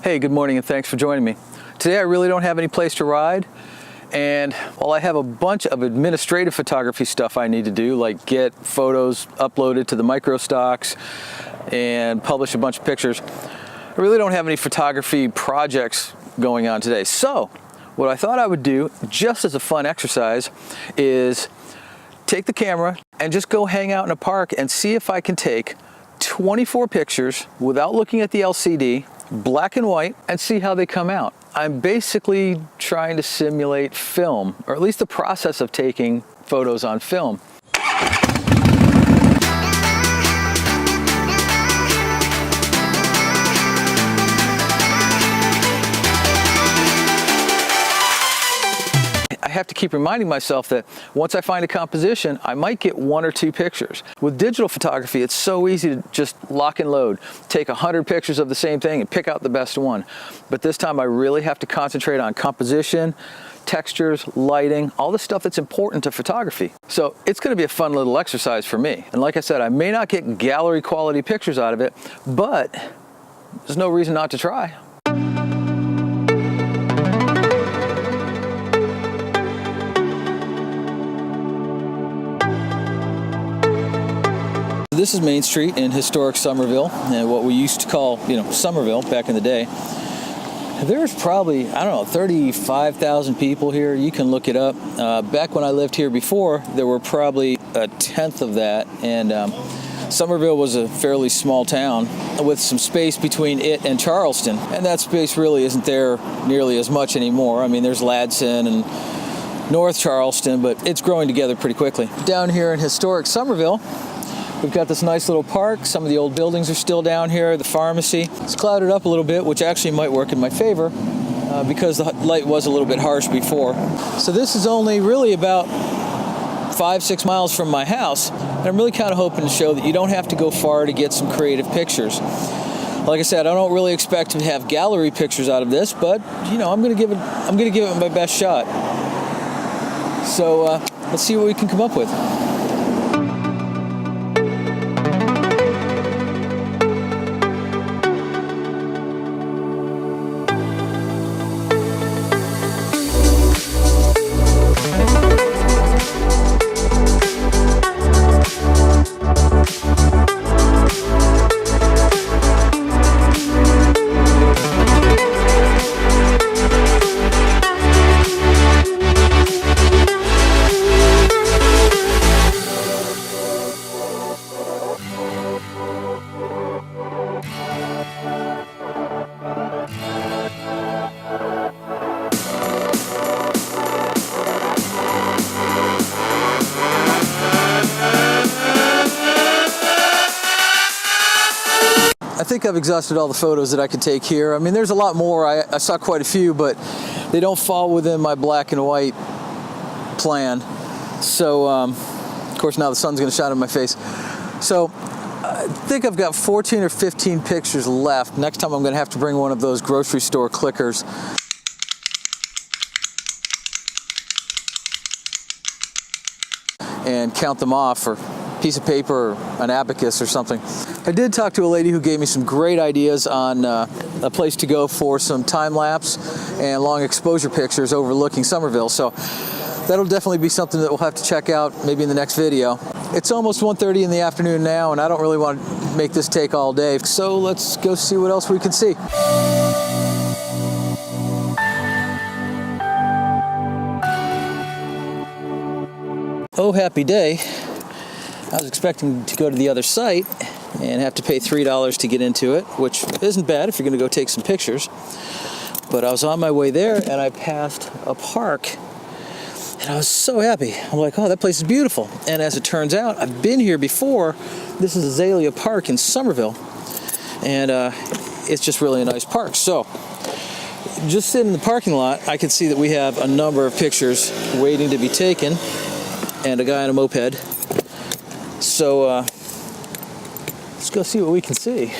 Hey, good morning and thanks for joining me. Today I really don't have any place to ride, and while I have a bunch of administrative photography stuff I need to do, like get photos uploaded to the microstocks and publish a bunch of pictures, I really don't have any photography projects going on today. So what I thought I would do, just as a fun exercise, is take the camera and just go hang out in a park and see if I can take 24 pictures without looking at the LCD, black and white, and see how they come out. I'm basically trying to simulate film, or at least the process of taking photos on film. I have to keep reminding myself that once I find a composition, I might get one or two pictures. With digital photography, it's so easy to just lock and load, take 100 pictures of the same thing and pick out the best one. But this time I really have to concentrate on composition, textures, lighting, all the stuff that's important to photography. So it's going to be a fun little exercise for me. And like I said, I may not get gallery quality pictures out of it, but there's no reason not to try. This is Main Street in historic Somerville, and what we used to call, Somerville back in the day. There's probably, 35,000 people here. You can look it up. Back when I lived here before, there were probably a tenth of that, and Somerville was a fairly small town with some space between it and Charleston, and that space really isn't there nearly as much anymore. I mean, there's Ladson and North Charleston, but it's growing together pretty quickly. Down here in historic Somerville, we've got this nice little park. Some of the old buildings are still down here. The pharmacy. It's clouded up a little bit, which actually might work in my favor because the light was a little bit harsh before. So this is only really about 5-6 miles from my house. And I'm really kind of hoping to show that you don't have to go far to get some creative pictures. Like I said, I don't really expect to have gallery pictures out of this, but I'm going to give it my best shot. So let's see what we can come up with. I think I've exhausted all the photos that I could take here. I mean, there's a lot more. I saw quite a few, but they don't fall within my black and white plan. So, of course, now the sun's going to shine in my face. So, I think I've got 14 or 15 pictures left. Next time I'm going to have to bring one of those grocery store clickers. And count them off, or piece of paper or an abacus or something. I did talk to a lady who gave me some great ideas on a place to go for some time-lapse and long exposure pictures overlooking Somerville. So that'll definitely be something that we'll have to check out maybe in the next video. It's almost 1:30 in the afternoon now, and I don't really want to make this take all day. So let's go see what else we can see. Oh, happy day. I was expecting to go to the other site and have to pay $3 to get into it, which isn't bad if you're going to go take some pictures. But I was on my way there and I passed a park and I was so happy. I'm like, oh, that place is beautiful. And as it turns out, I've been here before. This is Azalea Park in Somerville. And it's just really a nice park. So just sitting in the parking lot, I can see that we have a number of pictures waiting to be taken and a guy on a moped. So let's go see what we can see.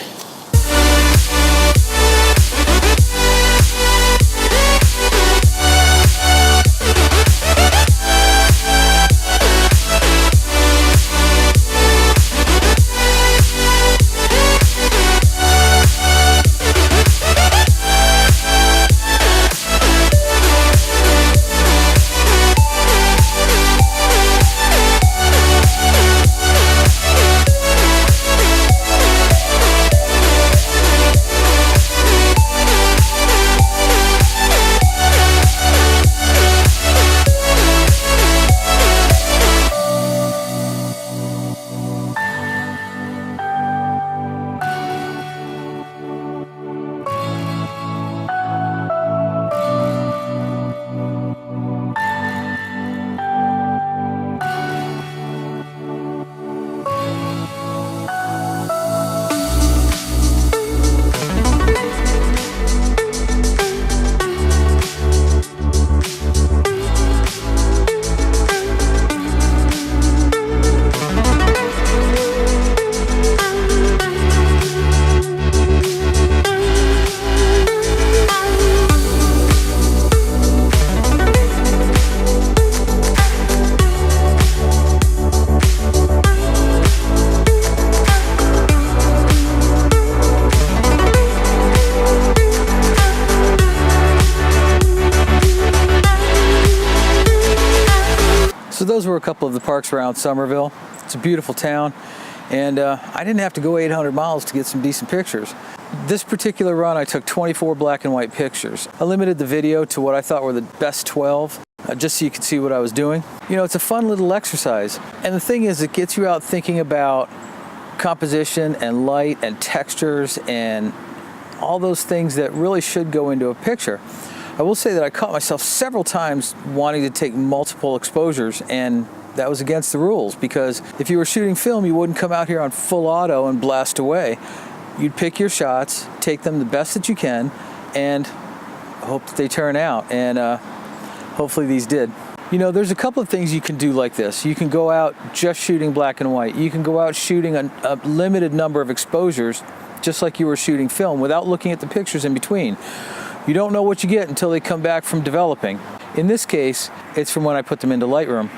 were a couple of the parks around Somerville. It's a beautiful town, and I didn't have to go 800 miles to get some decent pictures. This particular run, I took 24 black and white pictures. I limited the video to what I thought were the best 12, just so you could see what I was doing. You know, it's a fun little exercise, and the thing is, it gets you out thinking about composition and light and textures and all those things that really should go into a picture. I will say that I caught myself several times wanting to take multiple exposures, and that was against the rules, because if you were shooting film, you wouldn't come out here on full auto and blast away. You'd pick your shots, take them the best that you can, and hope that they turn out, and hopefully these did. You know, there's a couple of things you can do like this. You can go out just shooting black and white. You can go out shooting a limited number of exposures, just like you were shooting film, without looking at the pictures in between. You don't know what you get until they come back from developing. In this case, it's from when I put them into Lightroom.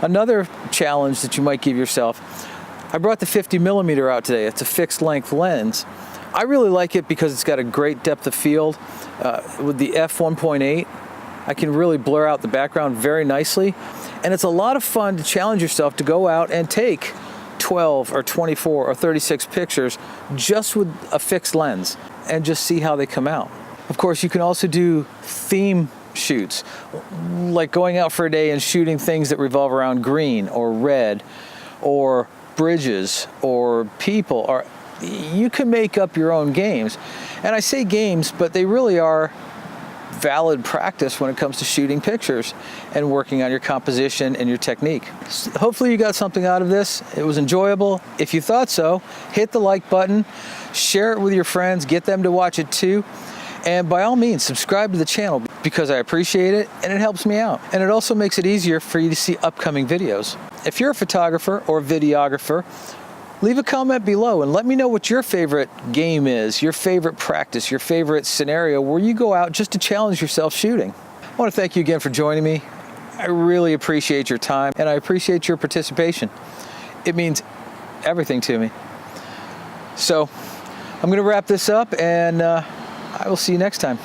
Another challenge that you might give yourself, I brought the 50mm out today. It's a fixed length lens. I really like it because it's got a great depth of field. With the f1.8, I can really blur out the background very nicely. And it's a lot of fun to challenge yourself to go out and take 12 or 24 or 36 pictures just with a fixed lens and just see how they come out. Of course, you can also do theme shoots, like going out for a day and shooting things that revolve around green or red or bridges or people, or you can make up your own games. And I say games, but they really are valid practice when it comes to shooting pictures and working on your composition and your technique. Hopefully you got something out of this. It was enjoyable. If you thought so, hit the like button, share it with your friends, get them to watch it too. And by all means, subscribe to the channel because I appreciate it and it helps me out. And it also makes it easier for you to see upcoming videos. If you're a photographer or videographer, leave a comment below and let me know what your favorite game is, your favorite practice, your favorite scenario where you go out just to challenge yourself shooting. I want to thank you again for joining me. I really appreciate your time and I appreciate your participation. It means everything to me. So I'm going to wrap this up and I will see you next time.